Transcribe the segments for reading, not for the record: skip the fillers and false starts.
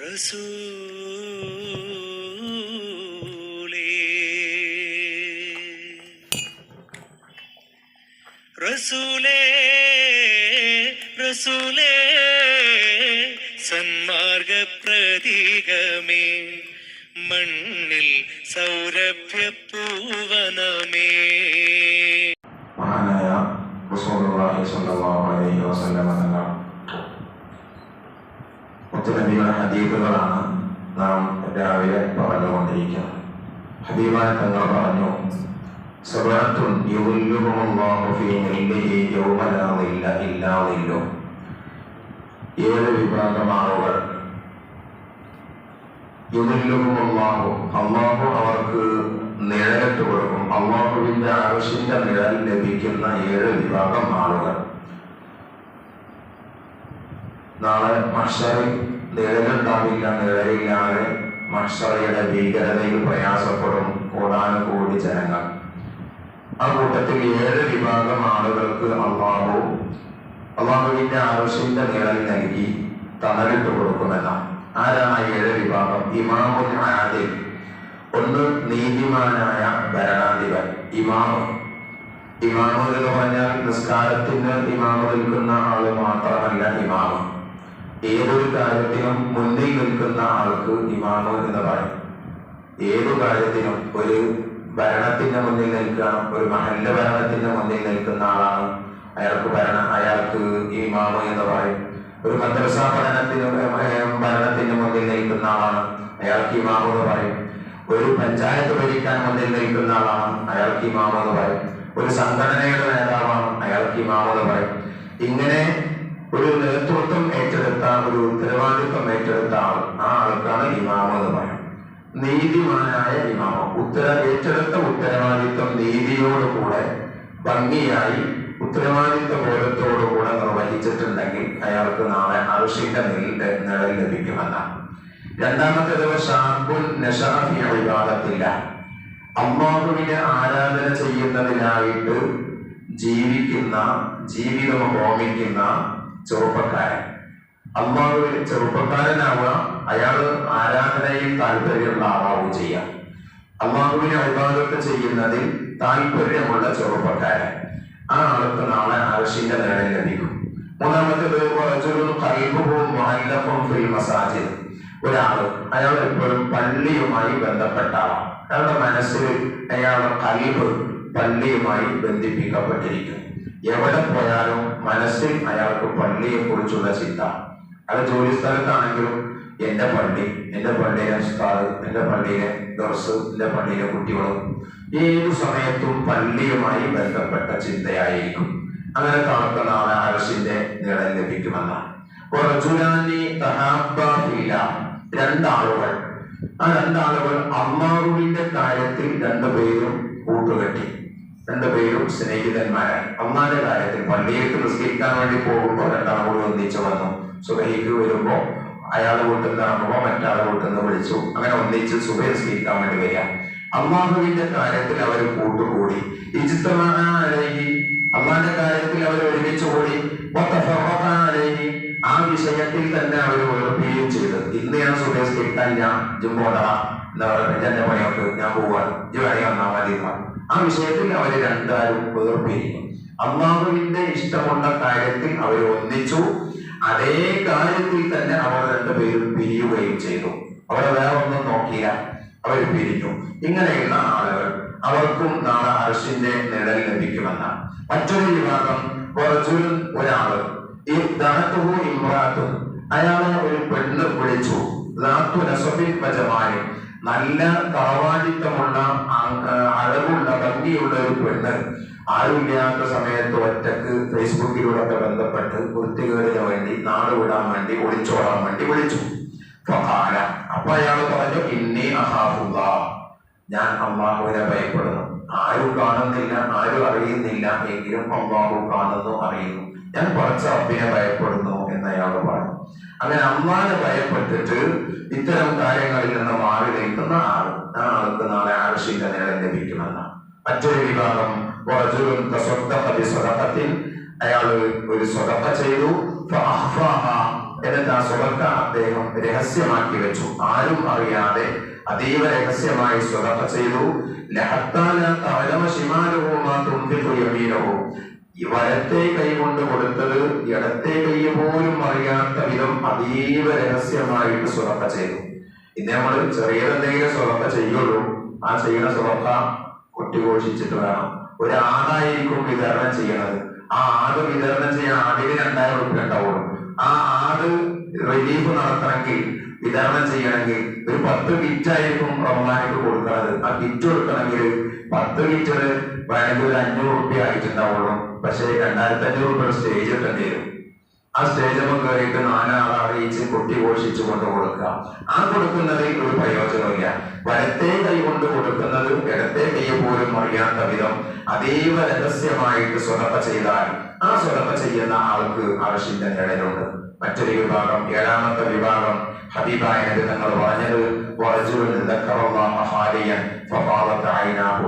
റസൂലേ റസൂലേ റസൂലേ സന്മാർഗ പ്രതീകമേ മണ്ണിൽ സൗരഭ്യ പൂവനമേ. മഹാനായ റസൂലുള്ളാഹി സ്വല്ലല്ലാഹു അലൈഹി വസല്ലം തങ്ങൾ മുത്തുനബിയുടെ ഹദീസുകളാണ് നാം രാവിലെ പറഞ്ഞുകൊണ്ടിരിക്കുന്നത്. ഹബീബായ തങ്ങൾ പറഞ്ഞു, സബഅത്തുൻ യുദില്ലുഹുമുല്ലാഹു ഫീ ദില്ലിഹി യൗമ ലാ ദില്ല ഇല്ലാ ദില്ലുഹു. 7 വിഭാഗം ആളുകൾ യുദില്ലുഹുമുല്ലാഹു, അല്ലാഹു അവർക്ക് നിഴലിട്ട് കൊടുക്കും. അല്ലാഹുവിന്റെ അർശിന്റെ നിഴൽ ലഭിക്കുന്ന 7 വിഭാഗം ആളുകൾ. നാളെ മഹ്ശറിൽ നിഴലുണ്ടാവില്ല. നിഴലില്ലാതെ മഹ്ശറിയുടെ ഭീകരതയിൽ പ്രയാസപ്പെടും കോടാനുകോടി ജനങ്ങൾ. ആ കൂട്ടത്തിൽ 7 വിഭാഗം ആളുകൾക്ക് അള്ളാഹുവിന്റെ അർശിന്റെ നിഴൽ നൽകി തണലിട്ട് കൊടുക്കുമെന്നാണ്. ആരാണ് 7 വിഭാഗം? ഇമാമുൽ ആദിൽ, ഒന്ന് നീതിമാനായ ഭരണാധിപൻ. ഇമാമ് എന്ന് പറഞ്ഞാൽ നിസ്കാരത്തിന് ഇമാമ് നിൽക്കുന്ന ആള് മാത്രമല്ല ഇമാമ്. ഏതൊരു കാര്യത്തിനും മുന്നിൽ നിൽക്കുന്ന ആൾക്ക് ഇമാമ് എന്ന് പറയും. ഏതു കാര്യത്തിനും ഒരു ഭരണത്തിന്റെ മുന്നിൽ നിൽക്കണം, ഒരു മഹല്ല ഭരണത്തിന്റെ മുന്നിൽ നിൽക്കുന്ന ആളാണ് അയാൾക്ക് ഇമാമ് എന്ന് പറയും. ഒരു മദ്രസ ഭരണത്തിന്റെ മുന്നിൽ നിൽക്കുന്ന ആളാണ്, അയാൾക്ക് ഇമാമ് എന്ന് പറയും. ഒരു പഞ്ചായത്ത് ഭരിക്കാൻ മുന്നിൽ നിൽക്കുന്ന ആളാണ്, അയാൾക്ക് ഇമാമ് എന്ന് പറയും. ഒരു സംഘടനയുടെ നേതാവാണ്, അയാൾക്ക് ഇമാമ് എന്ന് പറയും. ഇങ്ങനെ ഒരു നേതൃത്വം ഏറ്റെടുത്ത, ഒരു ഉത്തരവാദിത്വം ഏറ്റെടുത്ത ആൾ, ആ ആൾക്കാണ് ഇമാമ് എന്ന് പറയും. നീതിമാനായ ഇമാമ് ഏറ്റെടുത്ത ഉത്തരവാദിത്വം നീതിയോടുകൂടെ ഭംഗിയായി ഉത്തരവാദിത്വ ബോധത്തോടുകൂടെ നിർവഹിച്ചിട്ടുണ്ടെങ്കിൽ അയാൾക്ക് നാളെ അർശിന്റെ നിഴൽ ലഭിക്കുമെന്നാണ്. രണ്ടാമത്തേത് ശാബുൻ നശഅ ഫീ ഇബാദത്തില്ലാഹ്, അല്ലാഹുവിനെ ആരാധന ചെയ്യുന്നതിനായിട്ട് ജീവിതം ഹോമിക്കുന്ന ചെറുപ്പക്കാരൻ. അല്ലാഹുവിന് ചെറുപ്പക്കാരനാവുക, അയാള് ആരാധനയിൽ താല്പര്യമുള്ള ആളാവും ചെയ്യാം. അല്ലാഹുവിനെ ഇബാദത്ത് ചെയ്യുന്നതിൽ താല്പര്യമുള്ള ചെറുപ്പക്കാരൻ, ആ ആൾക്ക് നാളെ അർശിന്റെ നിഴൽ ലഭിക്കും. മൂന്നാമത്തേത് റജുലുൻ ഖൽബുഹു മുഅല്ലഖുൻ ഫിൽ മസാജിദ്, അയാൾ എപ്പോഴും പള്ളിയുമായി ബന്ധപ്പെട്ട ആളാണ്. അയാളുടെ മനസ്സിൽ അയാളുടെ ഖൽബ് പള്ളിയുമായി ബന്ധിപ്പിക്കപ്പെട്ടിരിക്കും. എവിടെ പോയാലും മനസ്സിൽ അയാൾക്ക് പള്ളിയെ കുറിച്ചുള്ള ചിന്ത. അത് ജോലി സ്ഥലത്താണെങ്കിലും എന്റെ പള്ളി, എന്റെ പള്ളിയിലെ ഉസ്താദ്, എന്റെ പള്ളിയിലെ ദർസ്, എന്റെ പള്ളിയിലെ കുട്ടികളും, ഏതു സമയത്തും പള്ളിയുമായി ബന്ധപ്പെട്ട ചിന്തയായിരിക്കും. അങ്ങനെ ആൾക്ക് നാളെ അർശിന്റെ നിഴൽ ലഭിക്കുമെന്നാണ്. രണ്ടാളുകൾ, ആ രണ്ടാളുകൾ അല്ലാഹുവിന്റെ കാര്യത്തിൽ രണ്ടുപേരും കൂട്ടുകെട്ടി, രണ്ടുപേരും സ്നേഹിതന്മാരായി. അള്ളാന്റെ കാര്യത്തിൽ പള്ളിയിലേക്ക് നിസ്കരിക്കാൻ വേണ്ടി പോകുമ്പോൾ രണ്ടാളുകൾ ഒന്നിച്ചു വന്നു. സുബഹിക്ക് വരുമ്പോ അയാൾ വീട്ടിൽ നിന്ന് ഇറങ്ങുമ്പോ മറ്റാളെ വീട്ടിൽ നിന്ന് വിളിച്ചു. അങ്ങനെ ഒന്നിച്ച് സുബഹി നിസ്കരിക്കാൻ വേണ്ടി വരിക. അല്ലാഹുവിന്റെ കാര്യത്തിൽ അവർ കൂട്ടുകൂടി. അള്ളാന്റെ കാര്യത്തിൽ അവർ ഒരുമിച്ച് കൂടി. ആ വിഷയത്തിൽ തന്നെ അവർ വേർപ്പിക്കുകയും ചെയ്ത്, ഇന്ന് ഞാൻ സുബഹി നിസ്കരിക്കാൻ ഞാൻ ജിമ്പോടാ എന്താ പറയുക, എന്റെ പണിയൊക്കെ ഞാൻ പോവാൻ വേണി വന്നാൽ മതി. ആ വിഷയത്തിൽ അവര് രണ്ടാരും വേർപിരിക്കും. അല്ലാഹുവിന്റെ ഇഷ്ടമുള്ള കാര്യത്തിൽ അവർ ഒന്നിച്ചു. അതേ കാര്യത്തിൽ തന്നെ അവർ രണ്ടുപേരും പിരിയുകയും ചെയ്തു. അവരെ വേറെ ഒന്നും നോക്കിയില്ല, അവർ പിരിഞ്ഞു. ഇങ്ങനെയുള്ള ആളുകൾ അവർക്കും നാളെ അർശിന്റെ നിഴൽ ലഭിക്കുമെന്നാണ്. മറ്റൊരു വിഭാഗം, ഒരാള് ഈ ദഅതുഹു ഇംറാത്തുൻ, അയാളെ ഒരു പെണ്ണ് വിളിച്ചു. ദാതു നസബിൻ വജമാലിൻ, നല്ല തറവാടിത്തമുള്ള അഴകുള്ള ഭംഗിയുള്ള ഒരു പെണ്ണ് ആരുമില്ലാത്ത സമയത്ത് ഒറ്റക്ക് ഫേസ്ബുക്കിലൂടെ ബന്ധപ്പെട്ട് വൃത്തികേടിന് വേണ്ടി, നാട് വിടാൻ വേണ്ടി, ഒളിച്ചോടാൻ വേണ്ടി വിളിച്ചു. അപ്പൊ അയാൾ പറഞ്ഞു, ഇന്നി അഖാഫുല്ലാഹ്, ഞാൻ അല്ലാഹുവിനെ ഭയപ്പെടുന്നു. ആരും കാണുന്നില്ല, ആരും അറിയുന്നില്ല, എങ്കിലും അല്ലാഹു കാണുന്നു, അറിയുന്നു. ഞാൻ കുറച്ച് റബ്ബിനെ ഭയപ്പെടുന്നു എന്ന് അയാൾ പറഞ്ഞു. അങ്ങനെ അല്ലാഹുവിനെ ഭയപ്പെട്ടിട്ട് ഇത്തരം കാര്യങ്ങളിൽ നിന്ന് മാറി നിൽക്കുന്ന ആൾക്ക് നാളെ അർശിന്റെ നിഴൽ ലഭിക്കുമെന്നാണ്. മറ്റൊരു വിഭാഗം, അയാൾ ഒരു സ്വതക്ക ചെയ്തു. എന്നിട്ട് ആ സ്വതക്ക അദ്ദേഹം രഹസ്യമാക്കി വെച്ചു. ആരും അറിയാതെ അതീവ രഹസ്യമായി സ്വതക്ക ചെയ്തു. ഈ വലത്തെ കൈ കൊണ്ട് കൊടുത്തത് ഇടത്തെ കൈ പോലും അറിയാത്ത വിധം അതീവ രഹസ്യമായിട്ട് സ്വതക്ക ചെയ്തു. ഇന്ന് നമ്മൾ ചെറിയതെന്തെങ്കിലും സ്വതക്ക ചെയ്യുള്ളൂ. ആ ചെയ്യുന്ന സ്വതക്ക കൊട്ടിഘോഷിച്ചിട്ട് വേണം. ഒരു ആടായിരിക്കും വിതരണം ചെയ്യണത്. ആ ആട് വിതരണം ചെയ്യാൻ ആടിന് 2000 രൂപ ഉണ്ടാവുള്ളൂ. ആ ആട് റിലീഫ് നടത്തണമെങ്കിൽ, വിതരണം ചെയ്യണമെങ്കിൽ ഒരു 10 കിറ്റായിരിക്കും റമദാനിക്ക് കൊടുക്കുന്നത്. ആ കിറ്റ് കൊടുക്കണമെങ്കിൽ 10 ലിറ്റർ വേണമെങ്കിൽ ഒരു 500 രൂപ ആയിട്ടുണ്ടാവുള്ളൂ. പക്ഷേ 2500 രൂപ സ്റ്റേജ് ഇട്ടേണ്ടി വരും. ആ സ്റ്റേജ് കയറിയിട്ട് 4 ആളെ അറിയിച്ച് കൊട്ടിഘോഷിച്ചു കൊണ്ട് കൊടുക്കുക. ആ കൊടുക്കുന്നതിൽ ഒരു പ്രയോജനമില്ല. വലത്തെ കൈ കൊണ്ട് കൊടുക്കുന്നത് ഇടത്തെ കൈ പോലും അറിയാത്ത വിധം അതീവ രഹസ്യമായിട്ട് സ്വതക്ക ചെയ്താൽ ആ സ്വതക്ക ചെയ്യുന്ന ആൾക്ക് അർശിന്റെ നിഴലുണ്ട്. മറ്റൊരു വിഭാഗം, 7ാമത്തെ വിഭാഗം, ഹബീബായ നബി തങ്ങൾ പറഞ്ഞത്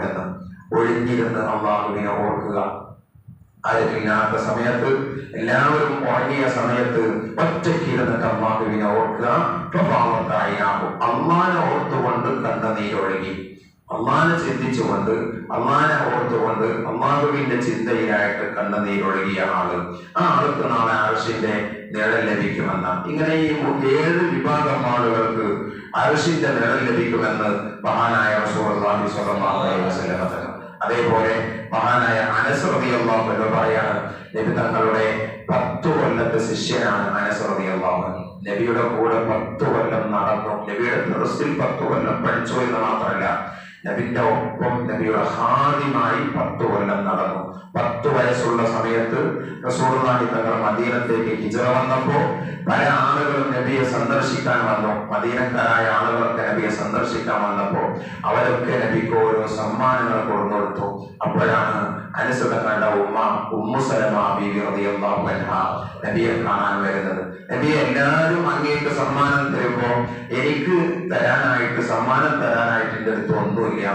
എന്ന്, ഒഴിഞ്ഞിരുന്ന് അള്ളാഹുവിനെ ഓർക്കുക. ആരുമില്ലാത്ത സമയത്ത്, എല്ലാവരും ഉറങ്ങിയ സമയത്ത് ഒറ്റയ്ക്കിരുന്നിട്ട് അള്ളാഹുവിനെ ഓർക്കുക. അള്ളാനെ ഓർത്തുകൊണ്ട് കണ്ണുനീരൊഴുകി, അള്ളാനെ ചിന്തിച്ചുകൊണ്ട്, അള്ളാനെ ഓർത്തുകൊണ്ട് അള്ളാഹുവിന്റെ ചിന്തയിലായിട്ട് കണ്ണുനീരൊഴുകിയ ആള്, ആ ആൾക്ക് നാളെ അർശിന്റെ നിഴൽ ലഭിക്കുമെന്ന്. ഇങ്ങനെ ഈ 7 വിഭാഗം ആളുകൾക്ക് അർശിന്റെ നിഴൽ ലഭിക്കുമെന്ന് മഹാനായ റസൂലുള്ളാഹി സ്വല്ലല്ലാഹു അലൈഹി വസല്ലം പറഞ്ഞു. അതേപോലെ മഹാനായ അനസ് റളിയല്ലാഹു അൻഹു പറയാണ്, നബി തങ്ങളുടെ 10 കൊല്ലത്തെ ശിഷ്യനാണ് അനസ് റളിയല്ലാഹു അൻഹു. നബിയുടെ കൂടെ 10 കൊല്ലം നടന്നു. നബിയുടെ ദർസിൽ 10 കൊല്ലം പഠിച്ചു എന്ന് മാത്രമല്ല, നബിന്റെ ഒപ്പം നബിയുടെ ഹാദിമായി 10 കൊല്ലം നടന്നു. 10 വയസ്സുള്ള സമയത്ത് റസൂലുള്ളാഹി തങ്ങൾ മദീനത്തേക്ക് ഹിജ്റ വന്നപ്പോ പല ആളുകളും നബിയെ സന്ദർശിക്കാൻ വന്നു. മദീനക്കാരായ ആളുകളൊക്കെ നബിയെ സന്ദർശിക്കാൻ വന്നപ്പോ അവരൊക്കെ നബിക്ക് ഓരോ സമ്മാനങ്ങൾ കൊടുത്തു. അപ്പോഴാണ് അനസ് തങ്ങളുടെ ഉമ്മ ഉമ്മു സലമ ബീവി റളിയല്ലാഹു അൻഹ നബിയെ കാണാൻ വരുന്നത്. നബിയെ എല്ലാവരും അങ്ങേക്ക് സമ്മാനം തരുമ്പോ എനിക്ക് തരാനായിട്ട്, സമ്മാനം തരാനായിട്ട് എന്റെ അടുത്ത് ഒന്നുമില്ല.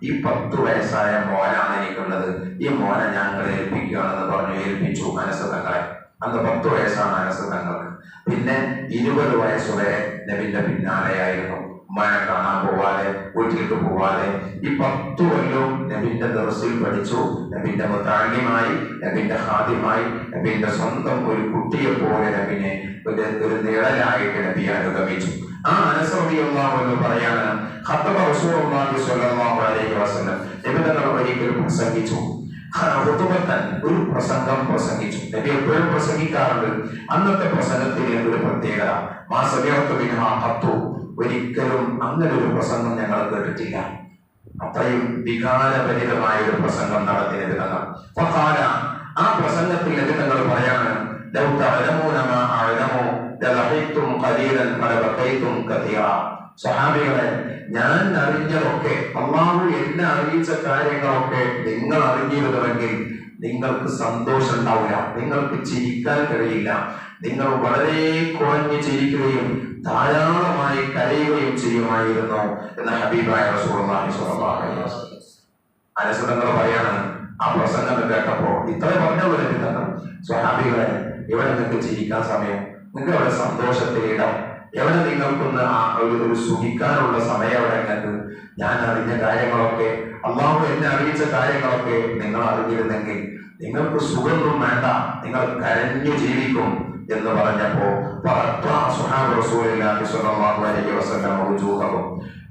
ഈ 10 വയസ്സായ മോനാണ് എനിക്കുള്ളത്. ഈ മോനെ ഞങ്ങൾ ഏൽപ്പിക്കുകയാണെന്ന് പറഞ്ഞു. ഏൽപ്പിച്ചു അനസ് തങ്ങളെ. അന്ന് 10 വയസ്സാണ് അനസ് തങ്ങൾക്ക്. പിന്നെ 20 വയസ്സുവരെ നബിന്റെ പിന്നാലെയായിരുന്നു. ഉമ്മാനെ കാണാൻ പോവാതെ, വീട്ടിലേക്ക് പോവാതെ ഈ 10 കൊല്ലവും നബിന്റെ ദർസിൽ പഠിച്ചു. നബിന്റെ മുതഅല്ലിമായി, നബിന്റെ ഖാദിമായി, നബിന്റെ സ്വന്തം ഒരു കുട്ടിയെ പോലെ നബിനെ ഒരു നിഴലായിട്ട് നബി അനുഗമിച്ചു. ആ അനസ് റളിയല്ലാഹു അൻഹു പറയാണ്, ഖത്തബ റസൂലുള്ളാഹി സ്വല്ലല്ലാഹു അലൈഹി വസല്ലം, നബി തങ്ങൾ ഒരിക്കൽ പ്രസംഗിച്ചു. ഒരു പ്രസംഗം പ്രസംഗിച്ചു. നബി എപ്പോഴും പ്രസംഗിക്കാറുണ്ട്. അന്നത്തെ പ്രസംഗത്തിന് ഒരു പ്രത്യേകത, ഒരിക്കലും അങ്ങനെ ഒരു പ്രസംഗം ഞങ്ങൾ കേട്ടിട്ടില്ല. അത്രയും വികാരഭരിതമായ ഒരു പ്രസംഗം നടത്തി നബി തങ്ങൾ. ആ പ്രസംഗത്തിൽ നബി തങ്ങൾ പറയാണ്, സഹാബികളെ, ഞാൻ അറിഞ്ഞതൊക്കെ, അല്ലാഹു എന്നെ അറിയിച്ച കാര്യങ്ങളൊക്കെ നിങ്ങൾ അറിഞ്ഞിരുന്നുവെങ്കിൽ നിങ്ങൾക്ക് സന്തോഷം ഉണ്ടാവില്ല, നിങ്ങൾക്ക് ചിരിക്കാൻ കഴിയില്ല. നിങ്ങൾ വളരെ കുറഞ്ഞു ചിരിക്കുകയും ധാരാളമായി കരയുകയും ചെയ്യുമായിരുന്നു എന്ന് ഹബീബായ റസൂലുള്ളാഹി സ്വല്ലല്ലാഹു അലൈഹി വസല്ലം. അനസ് തങ്ങൾ പറയാണ്, ആ പ്രസംഗം കേട്ടപ്പോ ഇത്ര പറഞ്ഞുള്ള തങ്ങൾ, സ്വഹാബികളെ, എവിടെ നിങ്ങൾക്ക് ചിരിക്കാൻ സമയം, നിങ്ങൾക്ക് എവിടെ സന്തോഷത്തിലിടം, എവിടെ നിങ്ങൾക്കൊന്ന് ഒരു സുഖിക്കാനുള്ള സമയം എവിടെ നിങ്ങൾക്ക്? ഞാൻ അറിഞ്ഞ കാര്യങ്ങളൊക്കെ, അല്ലാഹു എന്നെ അറിയിച്ച കാര്യങ്ങളൊക്കെ നിങ്ങൾ അറിഞ്ഞിരുന്നെങ്കിൽ നിങ്ങൾക്ക് സുഖമൊന്നും വേണ്ട, നിങ്ങൾ കരഞ്ഞു ജീവിക്കും എന്ന് പറഞ്ഞപ്പോ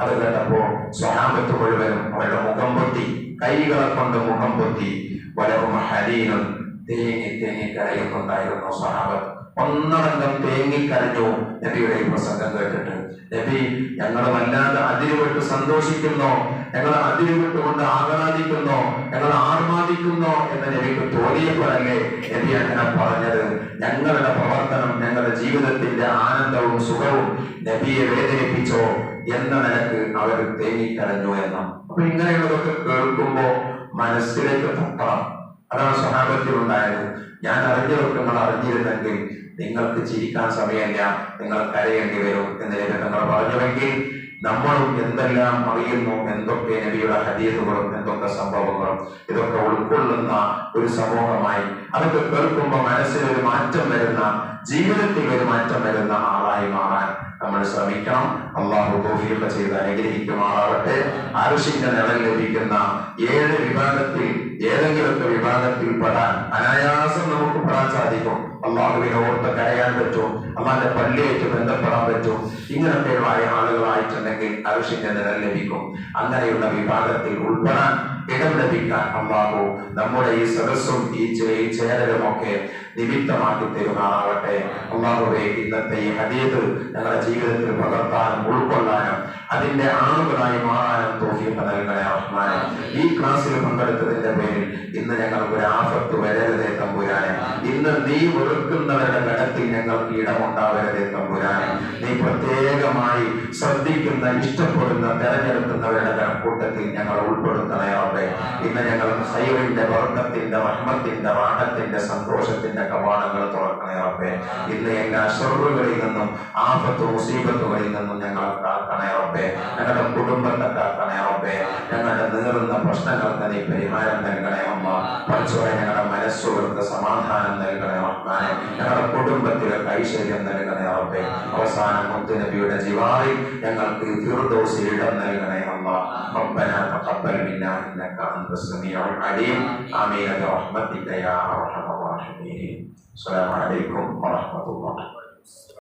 അത് കേട്ടപ്പോ സ്വഹാബത്ത് മുഴുവനും അവരുടെ മുഖം പൊത്തി, കൈകളെ കൊണ്ട് മുഖം പൊത്തി. വലഹും ഹരീനും, തേങ്ങി തേങ്ങി കരയുന്നുണ്ടായിരുന്നു സ്വഹാബത്ത്. ഒന്നടങ്കം തേങ്ങിക്കരഞ്ഞു നബിയുടെ ഈ പ്രസംഗം കേട്ടിട്ട്. നബി, ഞങ്ങൾ വല്ലാതെ അതിരുവിട്ട് സന്തോഷിക്കുന്നോ, ഞങ്ങൾ അതിരുവിട്ടുകൊണ്ട് ആഹ്ലാദിക്കുന്നോ, ഞങ്ങൾ ആർമാദിക്കുന്നോ എന്ന് നബിക്ക് തോന്നിയപ്പോഴല്ലേ നബി അങ്ങനെ പറഞ്ഞത്. ഞങ്ങളുടെ പ്രവർത്തനം, ഞങ്ങളുടെ ജീവിതത്തിന്റെ ആനന്ദവും സുഖവും നബിയെ വേദനിപ്പിച്ചോ എന്ന നിലക്ക് അവർ തേങ്ങിക്കരഞ്ഞു എന്നും. അപ്പൊ ഇങ്ങനെയുള്ളതൊക്കെ കേൾക്കുമ്പോ മനസ്സിലേക്ക് തട്ടണം. അതാണ് സ്വഹാബത്തിലുണ്ടായത്. ഞാൻ അറിഞ്ഞതൊക്കെ നിങ്ങൾ അറിഞ്ഞിരുന്നെങ്കിൽ നിങ്ങൾക്ക് ചിരിക്കാൻ സമയമില്ല, നിങ്ങൾ കരയേണ്ടി വരും എന്ന് നബി തങ്ങൾ പറഞ്ഞുവെങ്കിൽ നമ്മളും എന്തെല്ലാം അറിയുന്നു, എന്തൊക്കെ നബിയുടെ ഹദീസുകളും എന്തൊക്കെ സംഭവങ്ങളും ഇതൊക്കെ ഉൾക്കൊള്ളുന്ന ഒരു സമൂഹമായി, അതൊക്കെ കേൾക്കുമ്പോൾ മനസ്സിലൊരു മാറ്റം വരുന്ന, ജീവിതത്തിൽ ഒരു മാറ്റം വരുന്ന ആളായി മാറാൻ നമ്മൾ ശ്രമിക്കണം. അള്ളാഹു തൗഫീഖ് ചെയ്ത് അനുഗ്രഹിക്കുമാറാവട്ടെ. അർശിന്റെ നിഴൽ ലഭിക്കുന്ന 7 വിഭാഗത്തിൽ ഏതെങ്കിലുമൊക്കെ വിഭാഗത്തിൽ പെടാൻ അനായാസം നമുക്ക് പെടാൻ സാധിക്കും. അള്ളാഹുവിനെ ഓർത്ത് കരയാൻ പറ്റും, അള്ളാന്റെ പള്ളിയായിട്ട് ബന്ധപ്പെടാൻ പറ്റും. ഇങ്ങനത്തെയുള്ള ആളുകളായിട്ടുണ്ടെങ്കിൽ അർശിന്റെ നിഴൽ ലഭിക്കും. അങ്ങനെയുള്ള വിഭാഗത്തിൽ ഉൾപ്പെടാൻ ഇടം ലഭിക്കാൻ അള്ളാഹു നമ്മുടെ ഈ സദസ്സും ഈ ചേരലുമൊക്കെ നിമിത്തമാക്കി തരുമാറാവട്ടെ. അള്ളാഹുവേ, ഇന്നത്തെ ഈ ഹദീസ് ഞങ്ങളുടെ ജീവിതത്തിൽ പകർത്താനും ഉൾക്കൊള്ളാനും അതിന്റെ ആളുകളായി മാറാനും തൗഫീഖ് നൽകണേ റഹ്മാനെ. ഈ ക്ലാസ്സിൽ പങ്കെടുത്തതിന്റെ പേരിൽ ഇന്ന് ഞങ്ങൾക്ക് ഒരു ആഫത്ത് വരരുതേ തമ്പുരാനെ. ഇന്ന് നീ വെറുക്കുന്നവരുടെ ഗണത്തിൽ ഞങ്ങൾക്ക് ഇടമുണ്ടാവരുതേ തമ്പുരാനെ. നീ പ്രത്യേകമായി ശ്രദ്ധിക്കുന്ന, ഇഷ്ടപ്പെടുന്ന, തെരഞ്ഞെടുക്കുന്നവരുടെ കൂട്ടത്തിൽ ഞങ്ങൾ ഉൾപ്പെടുത്തണേ റബ്ബേ. ഇന്ന് ഞങ്ങൾ ഖൈറിന്റെ, ബർക്കത്തിന്റെ, റഹ്മത്തിന്റെ, റാഹത്തിന്റെ, സന്തോഷത്തിന്റെ കവാടങ്ങൾ തുറക്കണേ റബ്ബേ. ഇന്ന് എല്ലാ ശർറുകളിൽ നിന്നും, ആഫത്ത് മുസീബത്തുകളിൽ നിന്നും ഞങ്ങളെ കാക്കണേ റബ്ബേ. ഞങ്ങളുടെ കുടുംബത്തെ കാക്കണേ റബ്ബേ. ഞങ്ങളുടെ നീറുന്ന പ്രശ്നങ്ങൾക്ക് നീ പരിഹാരം നൽകണേ അമ്മ. പഠിച്ചോടെ ഞങ്ങളുടെ മനസ്സുകൾക്ക് സമാധാനം നൽകണേ റഹ്മാനെ. ഞങ്ങളുടെ കുടുംബത്തിലേക്ക് ഐശ്വര്യം നൽകണേ റബ്ബേ. അവസാനം മുത്തുനബിയുടെ ജിവാറിൽ ഞങ്ങൾക്ക് ഫിർദൗസിൽ ഇടം നൽകണേ അമ്മ. ربنا تقبل منا انك انت السميع العليم امين برحمتك يا ارحم الراحمين. السلام عليكم ورحمه الله.